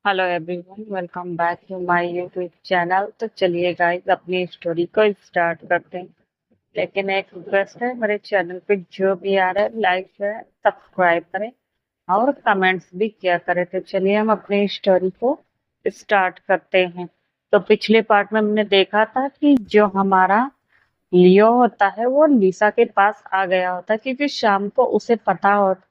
Hello everyone, welcome back to my YouTube channel. तो चलिए guys, अपनी स्टोरी को स्टार्ट करते हैं। लेकिन एक रिक्वेस्ट है, मेरे चैनल पे जो भी आ रहा है लाइक शेयर सब्सक्राइब करें और कमेंट्स भी किया करें। तो चलिए हम अपनी स्टोरी को स्टार्ट करते हैं। तो पिछले पार्ट में हमने देखा था कि जो हमारा लियो होता है वो लिसा के पास आ गया होता है, क्योंकि शाम को उसे पता होता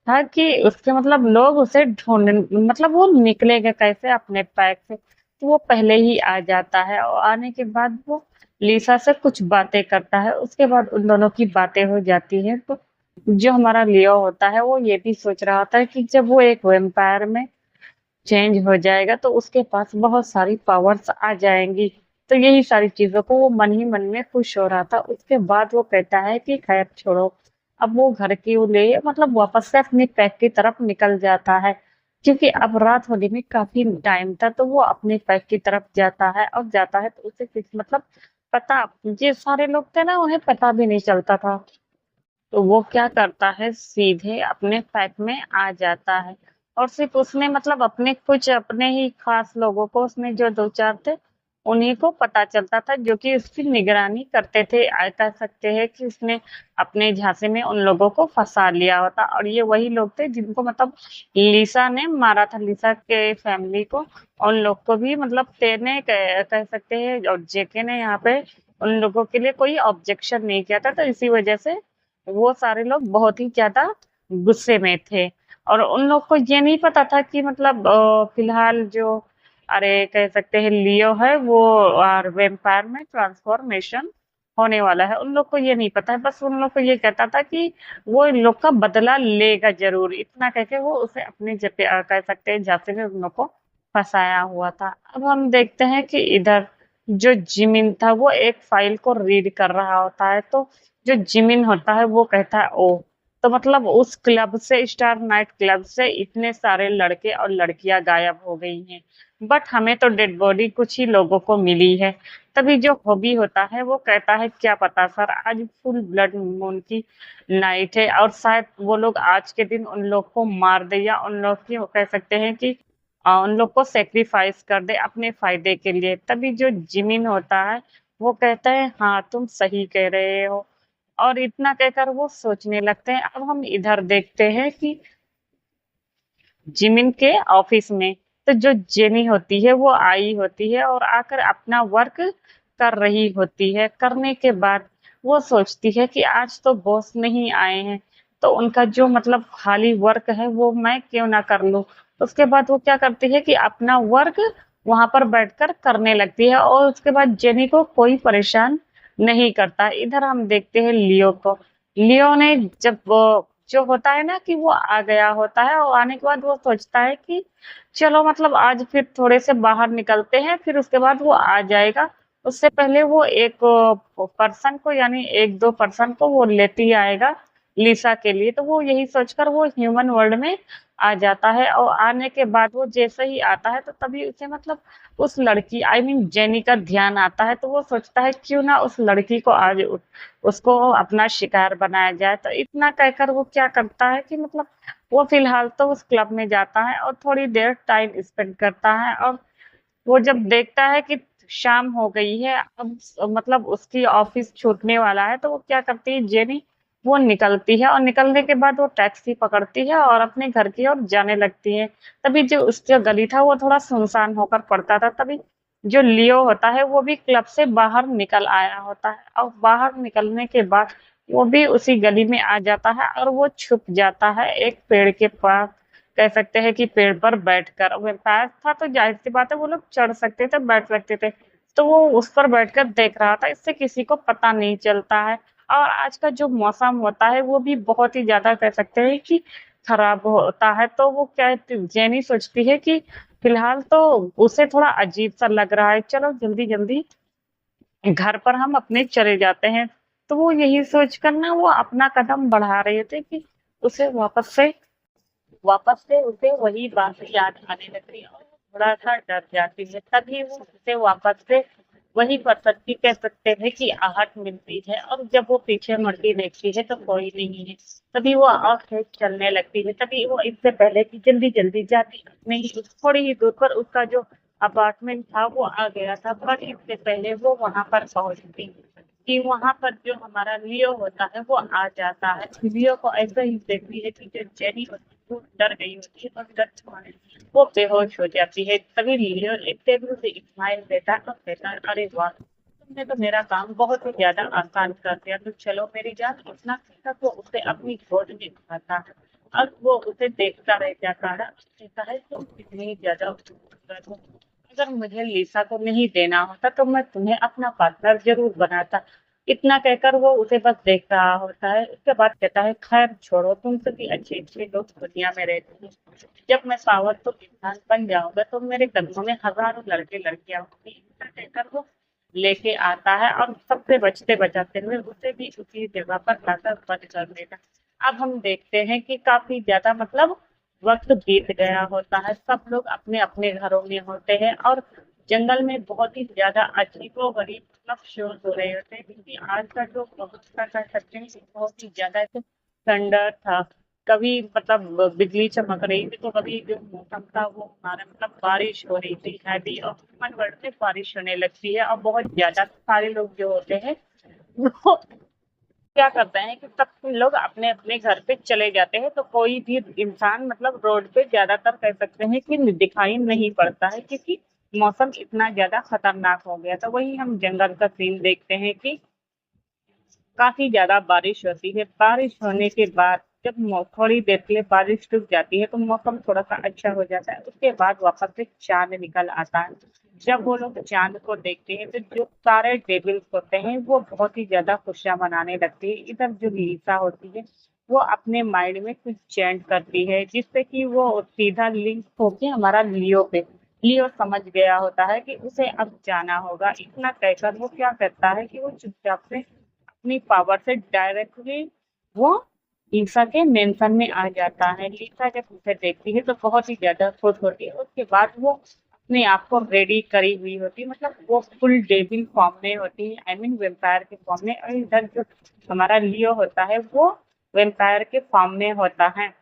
था कि उसके मतलब लोग उसे ढूंढ मतलब वो निकलेगा कैसे अपने पैक से। तो वो पहले ही आ जाता है और आने के बाद वो लिसा से कुछ बातें करता है। उसके बाद उन दोनों की बातें हो जाती हैं। तो जो हमारा लियो होता है वो ये भी सोच रहा होता है कि जब वो एक वेम्पायर में चेंज हो जाएगा तो उसके पास बहुत सारी पावर्स आ जाएंगी। तो यही सारी चीजों को वो मन ही मन में खुश हो रहा था। उसके बाद वो कहता है कि खैर छोड़ो, अब वो घर की ले मतलब वापस से अपनी पैक की तरफ निकल जाता है, क्योंकि अब रात होने में काफी टाइम था। तो वो अपने पैक की तरफ जाता है और जाता है तो उसे कुछ मतलब पता, ये सारे लोग थे ना, उन्हें पता भी नहीं चलता था। तो वो क्या करता है, सीधे अपने पैक में आ जाता है। और सिर्फ उसने मतलब अपने कुछ अपने ही खास लोगों को, उसने जो दो चार थे उन्हीं को पता चलता था, जो कि उसकी निगरानी करते थे। कह सकते हैं कि उसने अपने झांसे में उन लोगों को फंसा लिया होता। और ये वही लोग थे जिनको मतलब लिसा ने मारा था, लिसा के फैमिली को। उन लोग को भी मतलब तेने कह सकते हैं, और जेके ने यहाँ पे उन लोगों के लिए कोई ऑब्जेक्शन नहीं किया था। तो इसी वजह से वो सारे लोग बहुत ही ज्यादा गुस्से में थे। और उन लोग को ये नहीं पता था कि मतलब फिलहाल जो अरे कह सकते हैं लियो है वो वेम्पायर में ट्रांसफॉर्मेशन होने वाला है। उन लोग को ये नहीं पता है, बस उन लोग को ये कहता था कि वो इन लोग का बदला लेगा जरूर। इतना कह के वो उसे अपने कह सकते हैं झांसे में उन लोग को फंसाया हुआ था। अब हम देखते हैं कि इधर जो जिमिन था वो एक फाइल को रीड कर रहा होता है। तो जो जिमिन होता है वो कहता है ओ, तो मतलब उस क्लब से, स्टार नाइट क्लब से इतने सारे लड़के और लड़कियां गायब हो गई हैं, बट हमें तो डेड बॉडी कुछ ही लोगों को मिली है। तभी जो हॉबी होता है वो कहता है क्या पता सर, आज फुल ब्लड मून की नाइट है और शायद वो लोग आज के दिन उन लोग को मार दे, या उन लोग की वो कह सकते हैं कि उन लोग को सेक्रीफाइस कर दे अपने फायदे के लिए। तभी जो जिमिन होता है वो कहता है हाँ तुम सही कह रहे हो। और इतना कहकर वो सोचने लगते हैं। अब हम इधर देखते हैं कि जिमिन के ऑफिस में तो जो जेनी होती है वो आई होती है और आकर अपना वर्क कर रही होती है। करने के बाद वो सोचती है कि आज तो बॉस नहीं आए हैं, तो उनका जो मतलब खाली वर्क है वो मैं क्यों ना कर लूं। उसके बाद वो क्या करती है कि अपना वर्क वहां पर बैठकर करने लगती है और उसके बाद जेनी को कोई परेशान नहीं करता। इधर हम देखते हैं लियो को। लियो ने जब वो जो होता है ना कि वो आ गया होता है और आने के बाद वो सोचता है कि चलो मतलब आज फिर थोड़े से बाहर निकलते हैं, फिर उसके बाद वो आ जाएगा। उससे पहले वो एक पर्सन को, यानी एक दो पर्सन को वो लेते ही आएगा लिसा के लिए। तो वो यही सोचकर वो ह्यूमन वर्ल्ड में आ जाता है। और आने के बाद वो जैसे ही आता है तो तभी उसे मतलब उस लड़की आई मीन जेनी का ध्यान आता है। तो वो सोचता है क्यों ना उस लड़की को आज उसको अपना शिकार बनाया जाए। तो इतना कहकर वो क्या करता है कि मतलब वो फिलहाल तो उस क्लब में जाता है और थोड़ी देर टाइम स्पेंड करता है। और वो जब देखता है कि शाम हो गई है, अब मतलब उसकी ऑफिस छूटने वाला है, तो वो क्या करती है जेनी, वो निकलती है और निकलने के बाद वो टैक्सी पकड़ती है और अपने घर की ओर जाने लगती है। तभी जो उसका गली था वो थोड़ा सुनसान होकर पड़ता था। तभी जो लियो होता है वो भी क्लब से बाहर निकल आया होता है और बाहर निकलने के बाद वो भी उसी गली में आ जाता है और वो छुप जाता है एक पेड़ के पास। कह सकते हैं कि पेड़ पर बैठकर, वैम्पायर था तो जाहिर सी बात है वो लोग चढ़ सकते थे, बैठ सकते थे। तो वो उस पर बैठकर देख रहा था, इससे किसी को पता नहीं चलता है। और आज का जो मौसम होता है वो भी बहुत ही ज्यादा कह सकते हैं कि खराब होता है। तो वो क्या जेनी सोचती है कि फिलहाल तो उसे थोड़ा अजीब सा लग रहा है, चलो जल्दी जल्दी घर पर हम अपने चले जाते हैं। तो वो यही सोचकर ना वो अपना कदम बढ़ा रहे थे कि उसे वापस से उसे वही बात याद आने लगती है और थोड़ा सा डर जाती है। तभी वो उसे वापस से वही पर्सन की कह सकते हैं कि आहट मिलती है, और जब वो पीछे मुड़ के देखती है तो कोई नहीं है। तभी वो आंखें चलने लगती है, तभी वो इससे पहले कि जल्दी जल्दी जाती अपने ही थोड़ी ही दूर पर उसका जो अपार्टमेंट था वो आ गया था, पर इससे पहले वो वहां पर पहुंचती कि वहां पर जो हमारा लियो होता है वो आ जाता है। लियो को ऐसा ही देखती है कि जो जेनी होती है वो डर गई होती है, और डर के मारे वो बेहोश हो जाती है। तभी लियो एक तेजी से स्माइल देता है और कहता है, अरे वाह, तुमने तो मेरा काम बहुत ही ज्यादा आसान कर दिया, तो चलो मेरी जान। इतना कहकर वो उसे अपनी गोद में उठाता है और वो उसे देखता रह जाता है, कहता है तुम कितनी ज्यादा खूबसूरत हो। अगर मुझे लिसा को नहीं देना होता तो मैं तुम्हें अपना पार्टनर जरूर बनाता। इतना कहकर वो उसे बस देख रहा होता है। उसके बाद कहता है, खैर छोड़ो, तुमसे भी अच्छे अच्छे लोग दुनिया में रहते हैं। जब मैं पावरफुल इंसान बन जाऊंगा तो मेरे कदमों में हजारों लड़के लड़कियां होंगी। इतना कहकर वो लेके आता है और सबसे बचते बचाते हुए उसे भी उसी जगह पर लाकर बंद कर देता। अब हम देखते हैं कि काफी ज्यादा मतलब वक्त बीत गया होता है, सब लोग अपने अपने घरों में होते हैं, और जंगल में बहुत ही ज्यादा अजीबो गरीब मतलब शोर हो रहे होते हैं, क्योंकि आज का जो मौसम का कह सकते हैं कि बहुत ही ज्यादा ठंडा था। कभी मतलब बिजली चमक रही थी, तो कभी जो मौसम था वो हमारा मतलब बारिश हो रही थी हैवी, और मन बढ़ते बारिश होने लगती है। और बहुत ज्यादा सारे लोग जो होते हैं वो क्या करते हैं कि सब लोग अपने अपने घर पे चले जाते हैं, तो कोई भी इंसान मतलब रोड पे ज्यादातर कह सकते हैं कि दिखाई नहीं पड़ता है, क्योंकि मौसम इतना ज्यादा खतरनाक हो गया। तो वही हम जंगल का सीन देखते हैं कि काफी ज्यादा बारिश होती है। बारिश होने के बाद जब थोड़ी देर के लिए बारिश रुक जाती है तो मौसम थोड़ा सा अच्छा हो जाता है। उसके बाद वापस से चांद निकल आता है। जब वो लोग चांद को देखते हैं तो जो सारे डेविल्स होते हैं वो बहुत ही ज्यादा खुशियां मनाने लगती है। इधर जो लीसा होती है वो अपने माइंड में कुछ चेंज करती है, जिससे कि वो सीधा लिंक होके हमारा लियो पे, लियो समझ गया होता है कि उसे अब जाना होगा। इतना कहकर वो क्या करता है कि वो चुपचाप से अपनी पावर से डायरेक्टली वो लीसा के मेंशन में आ जाता है। लीसा जब उसे देखती है तो बहुत ही ज्यादा खुश होती है। उसके बाद वो अपने आप को रेडी करी हुई होती है, मतलब वो फुल डेविल फॉर्म में होती है, आई मीन वेम्पायर के फॉर्म में। और इधर जो हमारा लियो होता है वो वेम्पायर के फॉर्म में होता है,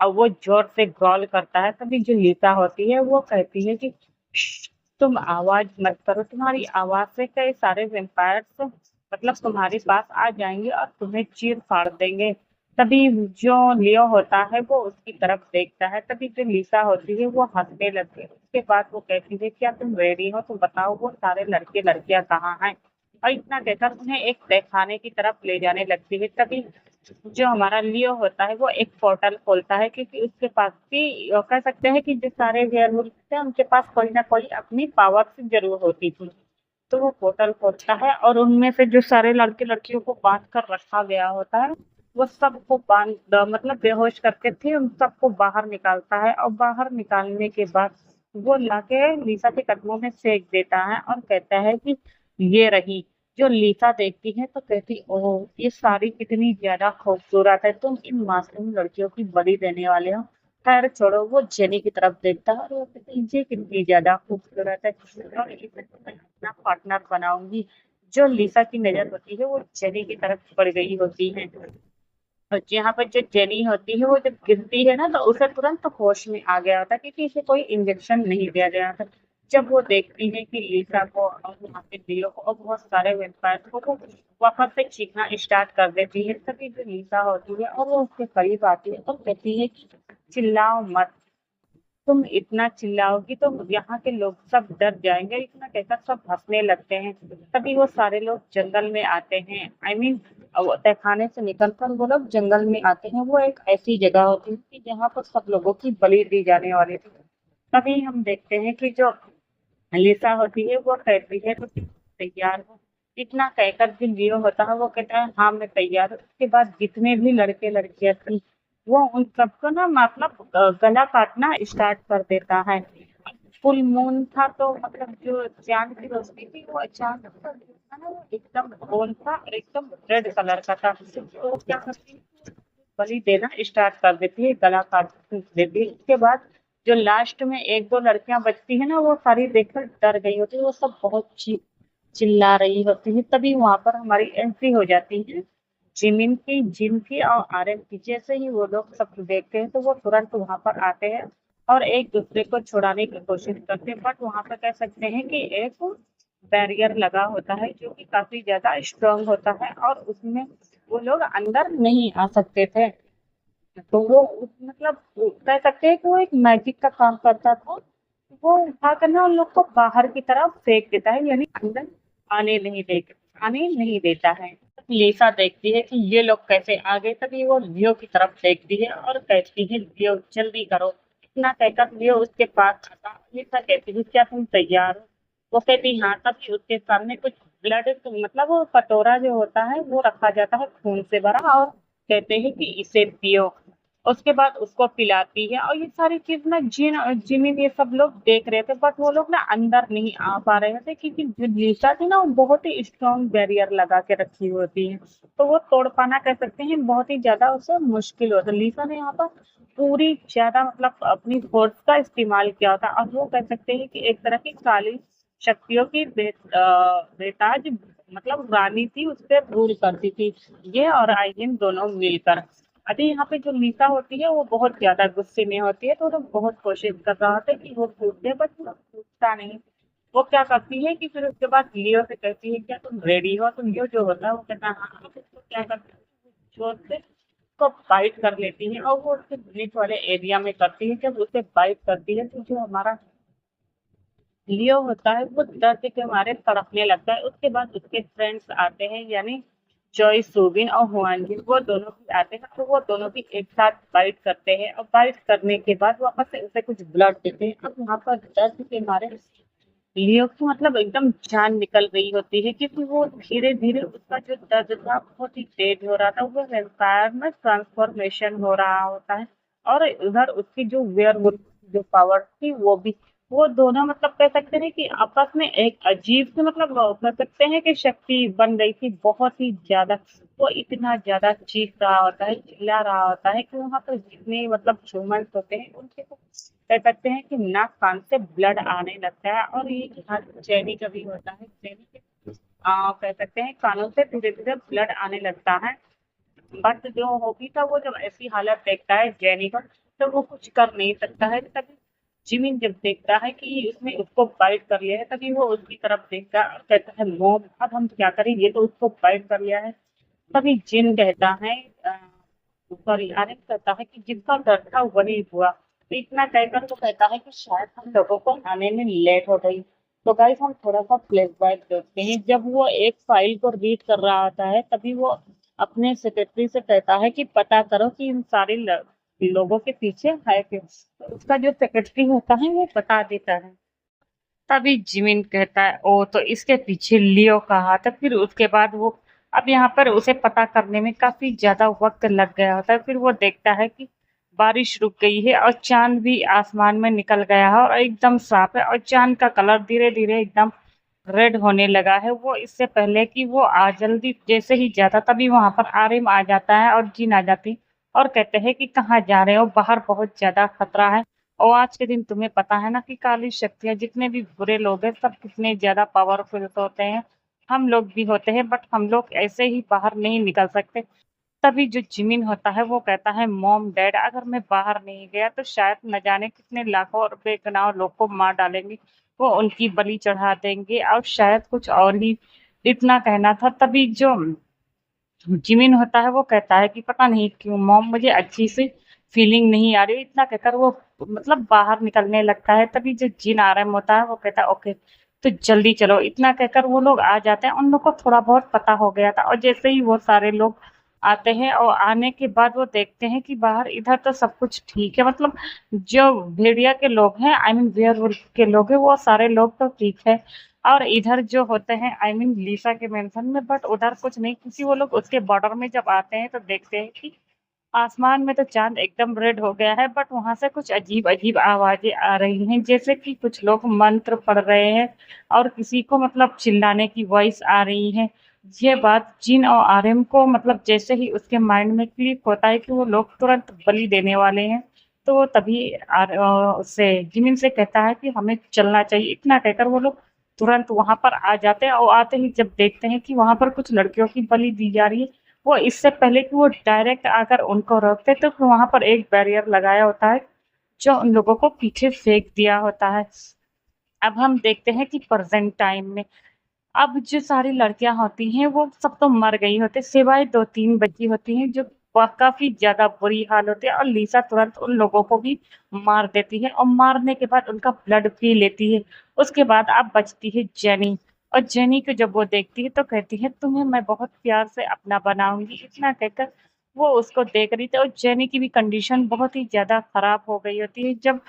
और वो जोर से ग्रॉल करता है। तभी जो लीसा होती है वो कहती है कि "श्श, तुम आवाज मत करो, तुम्हारी आवाज से कई सारे वेम्पायर्स मतलब तुम्हारे पास आ जाएंगे और तुम्हें चीर फाड़ देंगे। तभी जो लियो होता है वो उसकी तरफ देखता है। तभी जो लीसा होती है वो हंसने लगती है। उसके बाद वो कहती है, क्या तुम रेडी हो तो बताओ वो सारे लड़के लड़कियां कहाँ हैं। और इतना कहकर उन्हें एक तहखाने की तरफ ले जाने लगती है। तभी जो हमारा लियो होता है वो एक पोर्टल खोलता है, क्योंकि उसके पास भी कह सकते हैं कि जो सारे वेयरवुल्फ थे उनके पास कोई ना कोई अपनी पावर जरूर होती थी। तो वो पोर्टल खोलता है और उनमें से जो सारे लड़के लड़कियों को बांध कर रखा गया होता है वो सबको बांध मतलब बेहोश करके थे उन सबको बाहर निकालता है। और बाहर निकालने के बाद वो लाके लीसा के कदमों में फेंक देता है और कहता है कि ये रही। जो लीसा देखती है तो कहती, ओह ये सारी कितनी ज्यादा खूबसूरत है, तुम इन मासूम लड़कियों की बलि देने वाले हो। खैर छोड़ो, वो जेनी की तरफ देखता है और वो कहती है, ये कितनी ज्यादा खूबसूरत है और इसे तो मैं अपना पार्टनर बनाऊंगी। जो लीसा की नजर होती है वो जेनी की तरफ पड़ गई होती है, और यहाँ पर जो जेनी होती है वो जब गिरती है ना तो उसे तुरंत होश में आ गया होता है, क्योंकि इसे कोई इंजेक्शन नहीं दिया गया था। जब वो देखती है कि लीसा को और वहाँ पे लियो को और बहुत सारे वेम्पायर को, वो वापस से चीखना स्टार्ट कर देती है। तभी जो लीसा होती है और वो उसके करीब आती है और कहती है कि चिल्लाओ मत, तुम इतना चिल्लाओगी तो यहाँ के लोग सब डर जाएंगे। इतना कहकर सब हंसने लगते हैं। तभी वो सारे लोग जंगल में आते हैं, आई मीन तहखाने से निकलकर वो लोग जंगल में आते हैं। वो एक ऐसी जगह होती है कि जहाँ पर सब लोगों की बलि दी जाने वाली थी। तभी हम देखते हैं कि जो लिसा होती है वो कहती है, तो तुम तैयार हो। इतना कहकर जो लियो होता है वो कहता है, हाँ मैं तैयार हूँ। उसके बाद जितने भी लड़के लड़कियां थी वो उन सबको ना मतलब गला काटना स्टार्ट कर देता है। फुल मून था तो मतलब जो चांद की रोशनी थी वो चांद का जो था ना वो एकदम गोल था और एकदम रेड कलर का था। तो क्या करती है, बलि देना स्टार्ट कर देती है, गला काट देती है। उसके बाद जो लास्ट में एक दो लड़कियां बचती है ना वो सारी देखकर डर गई होती है, वो सब बहुत चीख चिल्ला रही होती है, तभी वहां पर हमारी एंट्री हो जाती है जिमिन की, जिन की और आरएम की। जैसे ही वो लोग सब देखते हैं तो वो तुरंत वहां पर आते हैं और एक दूसरे को छुड़ाने की कोशिश करते हैं। बट वहां पर कह सकते हैं कि एक बैरियर लगा होता है जो कि काफी ज्यादा स्ट्रांग होता है और उसमें वो लोग अंदर नहीं आ सकते थे। तो वो मतलब कह सकते हैं कि वो एक मैजिक का काम करता था। वो उठा कर ना उन लोग को बाहर की तरफ फेंक देता है, यानी अंदर आने नहीं देता है। लिसा देखती है कि ये लोग कैसे आ गए, तभी वो लियो की तरफ देखती है और कहती है लियो जल्दी करो। इतना कहकर लियो उसके पास आता। लिसा कहती है क्या तुम तैयार हो? वो कहती हाँ। तभी उसके सामने कुछ ब्लड, मतलब वो कटोरा जो होता है वो रखा जाता है खून से भरा, और कहते हैं कि इसे पियो। उसके बाद उसको पिलाती है और ये सारी चीज ना जिमिन ये सब लोग देख रहे थे, बट वो लोग ना अंदर नहीं आ पा रहे थे क्योंकि जो लिसा थी ना वो बहुत ही स्ट्रॉन्ग बैरियर लगा के रखी होती है। तो वो तोड़ पाना कह सकते हैं बहुत ही ज्यादा उसे मुश्किल होता। लिसा ने यहाँ पर पूरी ज्यादा मतलब अपनी फोर्स का इस्तेमाल किया होता और वो कह सकते हैं कि एक तरह की काली शक्तियों की बेताज मतलब रानी थी, उस पर रूल करती थी ये और आइलिन दोनों मिलकर। अभी यहाँ पे जो लीसा होती है वो बहुत ज्यादा गुस्से में होती है, तो वो बहुत कोशिश कर रहा होता है कि वो टूट दे, बट वो टूटता नहीं। वो क्या करती है कि फिर उसके बाद लियो से कहती है क्या तुम रेडी हो? तो लियो जो होता है वो कहता है हाँ। तो उसको क्या करती है जोर से उसको बाइट कर लेती है और वो उसके बीच वाले एरिया में करती है। जब उसे बाइट करती है तो जो हमारा लियो होता है वो दर्द के मारे तड़पने लगता है। उसके बाद उसके फ्रेंड्स आते हैं, यानी जॉय, सूबिन और हुआनजिन, वो दोनों भी आते हैं। तो वो दोनों भी एक साथ बाइट करते हैं और बाइट करने के बाद वापस से उसे कुछ ब्लड देते हैं। अब वहां पर दर्द के मारे लियो की मतलब एकदम जान निकल रही होती है क्योंकि वो धीरे धीरे उसका जो दर्द था बहुत ही तेज हो रहा था। वो वेम्पायर में ट्रांसफॉर्मेशन हो रहा होता है और उधर उसकी जो वेयरवुल्फ जो पावर थी वो भी। वो दोनों मतलब कह सकते हैं कि आपस में एक अजीब से मतलब कह सकते हैं कि शक्ति बन रही थी बहुत ही ज्यादा। वो इतना ज्यादा चीख रहा होता है, चिल्ला रहा होता है कि वहां पर जितने मतलब ह्यूमंस होते हैं उनके तो कह सकते हैं कि नाक कान से ब्लड आने लगता है। और ये हर चेरी का भी होता है, चेरी के कह सकते हैं कानों से धीरे धीरे ब्लड आने लगता है। बट जो होगी था वो जब ऐसी हालत देखता है जेनी का, तो वो कुछ कर नहीं सकता है। तभी जिमिन जब देखता है कि उसने उसको बाइट कर लिया है, तभी वो उसकी तरफ देखता है और कहता है मॉम अब हम क्या करें, ये तो उसको बाइट कर लिया है। तभी जिन कहता है सॉरी आर्यन कहता है कि जिसका डर था वही हुआ। तो इतना कहकर तो कहता है कि शायद हम लोगों को आने में लेट हो गई। तो गाइस हम थोड़ा सा फ्लैशबैक देखते हैं। जब वो एक फाइल को रीड कर रहा होता है तभी वो अपने सेक्रेटरी से कहता है कि पता करो कि इन सारे लोगों के पीछे है क्यों। तो उसका जो सेक्रेटरी होता है वो बता देता है। तभी जिमिन कहता है ओ तो इसके पीछे लियो का हाथ है। फिर उसके बाद वो अब यहाँ पर उसे पता करने में काफी ज्यादा वक्त लग गया होता है। फिर वो देखता है कि बारिश रुक गई है और चांद भी आसमान में निकल गया है और एकदम साफ है और चांद का कलर धीरे धीरे एकदम रेड होने लगा है। वो इससे पहले कि वो आ जल्दी जैसे ही जाता तभी वहां पर आरिम आ जाता है और जिन आ जाती और कहते हैं कि कहाँ जा रहे हो, बाहर बहुत ज्यादा खतरा है। और आज के दिन तुम्हें पता है ना कि काली शक्तियां जितने भी बुरे लोग हैं सब कितने ज्यादा पावरफुल होते हैं। हम लोग भी होते हैं बट हम लोग ऐसे ही बाहर नहीं निकल सकते। तभी जो जिमिन होता है वो कहता है मॉम डैड अगर मैं बाहर नहीं गया तो शायद न जाने कितने लाखों और बेगुनाह लोग को मार डालेंगे। वो उनकी बलि चढ़ा देंगे और शायद कुछ और ही इतना कहना था। तभी जो जिमिन होता है वो कहता है कि पता नहीं क्यों मॉम मुझे अच्छी सी फीलिंग नहीं आ रही। इतना कहकर वो मतलब बाहर निकलने लगता है। तभी जो जिन आराम होता है वो कहता है ओके तो जल्दी चलो। इतना कहकर वो लोग आ जाते हैं। उन लोग को थोड़ा बहुत पता हो गया था और जैसे ही वो सारे लोग आते हैं और आने के बाद वो देखते हैं कि बाहर इधर तो सब कुछ ठीक है। मतलब जो भेड़िया के लोग हैं आई मीन वेयरवुल्फ के लोग हैं वो सारे लोग तो ठीक है। और इधर जो होते हैं आई मीन लीसा के मेंशन में, बट उधर कुछ नहीं क्योंकि वो लोग उसके बॉर्डर में जब आते हैं तो देखते हैं कि आसमान में तो चांद एकदम रेड हो गया है बट वहां से कुछ अजीब अजीब आवाजें आ रही हैं जैसे कि कुछ लोग मंत्र पढ़ रहे हैं और किसी को मतलब चिल्लाने की वॉइस आ रही है। ये बात जिन और आर्यन को मतलब जैसे ही उसके माइंड में क्लिक होता है कि वो लोग तुरंत बलि देने वाले हैं, तो वो तभी उससे जिमिन से कहता है कि हमें चलना चाहिए। इतना कहकर वो लोग तुरंत वहां पर आ जाते हैं और आते ही जब देखते हैं कि वहां पर कुछ लड़कियों की बलि दी जा रही है, वो इससे पहले कि वो डायरेक्ट आकर उनको रोकते तो वहां पर एक बैरियर लगाया होता है जो उन लोगों को पीछे फेंक दिया होता है। अब हम देखते हैं कि प्रेजेंट टाइम में अब जो सारी लड़कियां होती हैं वो सब तो मर गई होती, सिवाय दो तीन बची होती हैं जो काफी ज्यादा बुरी हाल होती है, और लीसा तुरंत उन लोगों को भी मार देती है और मारने के बाद उनका ब्लड पी लेती है। उसके बाद अब बचती है जेनी, और जेनी को जब वो देखती है तो कहती है तुम्हें मैं बहुत प्यार से अपना बनाऊंगी, इतना कहकर वो उसको देख रही थी। और जेनी की भी कंडीशन बहुत ही ज्यादा खराब हो गई होती है। जब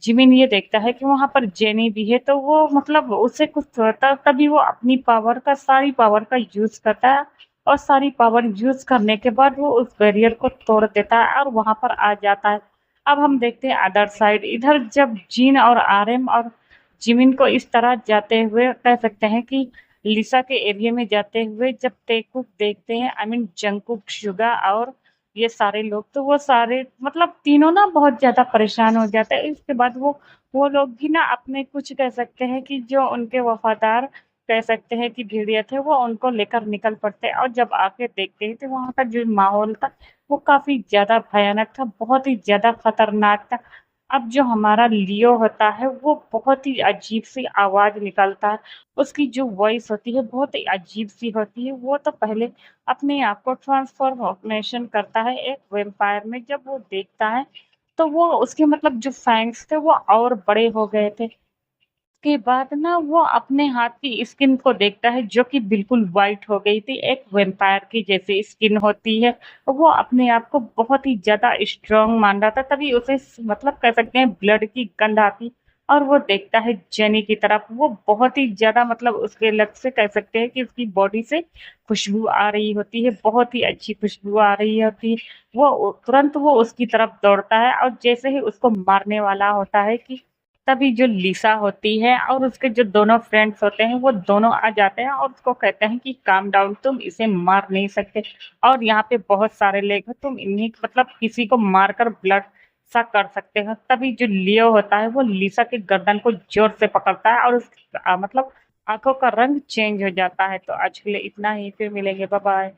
जिमिन ये देखता है कि वहां पर जेनी भी है तो वो मतलब उसे कुछ होता है, तभी वो अपनी सारी पावर का यूज करता है, और सारी पावर यूज करने के बाद वो उस बैरियर को तोड़ देता है और वहां पर आ जाता है। अब हम देखते हैं अदर साइड, इधर जब जीन और आरएम और जिमिन को इस तरह जाते हुए कह सकते हैं कि लिसा के एरिया में जाते हुए जब तेकुक देखते हैं, आई मीन जंकुक, शुगा और ये सारे लोग, तो वो सारे मतलब तीनों ना बहुत ज्यादा परेशान हो जाते हैं। इसके बाद वो लोग भी ना अपने कुछ कह सकते हैं कि जो उनके वफादार कह सकते हैं कि भेड़िया थे वो उनको लेकर निकल पड़ते हैं, और जब आके देखते हैं तो वहां का जो माहौल था वो काफी ज्यादा भयानक था, बहुत ही ज्यादा खतरनाक था। अब जो हमारा लियो होता है वो बहुत ही अजीब सी आवाज निकालता है, उसकी जो वॉइस होती है बहुत ही अजीब सी होती है। वो तो पहले अपने आप को ट्रांसफॉर्मेशन करता है एक वेम्पायर में, जब वो देखता है तो वो उसके मतलब जो फैंग्स थे वो और बड़े हो गए थे। के बाद ना वो अपने हाथ की स्किन को देखता है जो कि बिल्कुल वाइट हो गई थी, एक वेम्पायर की जैसी स्किन होती है। वो अपने आप को बहुत ही ज्यादा स्ट्रांग मान रहा था, तभी उसे मतलब कह सकते हैं ब्लड की गंध आती, और वो देखता है जेनी की तरफ। वो बहुत ही ज्यादा मतलब उसके लग से कह सकते हैं कि उसकी बॉडी से खुशबू आ रही होती है, बहुत ही अच्छी खुशबू आ रही होती है। वो तुरंत वो उसकी तरफ दौड़ता है, और जैसे ही उसको मारने वाला होता है कि तभी जो लिसा होती है और उसके जो दोनों फ्रेंड्स होते हैं वो दोनों आ जाते हैं और उसको कहते हैं कि काम डाउन, तुम इसे मार नहीं सकते, और यहाँ पे बहुत सारे लोग हैं, तुम इन्हीं मतलब किसी को मारकर ब्लड सा कर सकते हो। तभी जो लियो होता है वो लिसा के गर्दन को जोर से पकड़ता है और उस मतलब आंखों का रंग चेंज हो जाता है। तो आज के लिए इतना ही, फिर मिलेंगे, बाय बाय।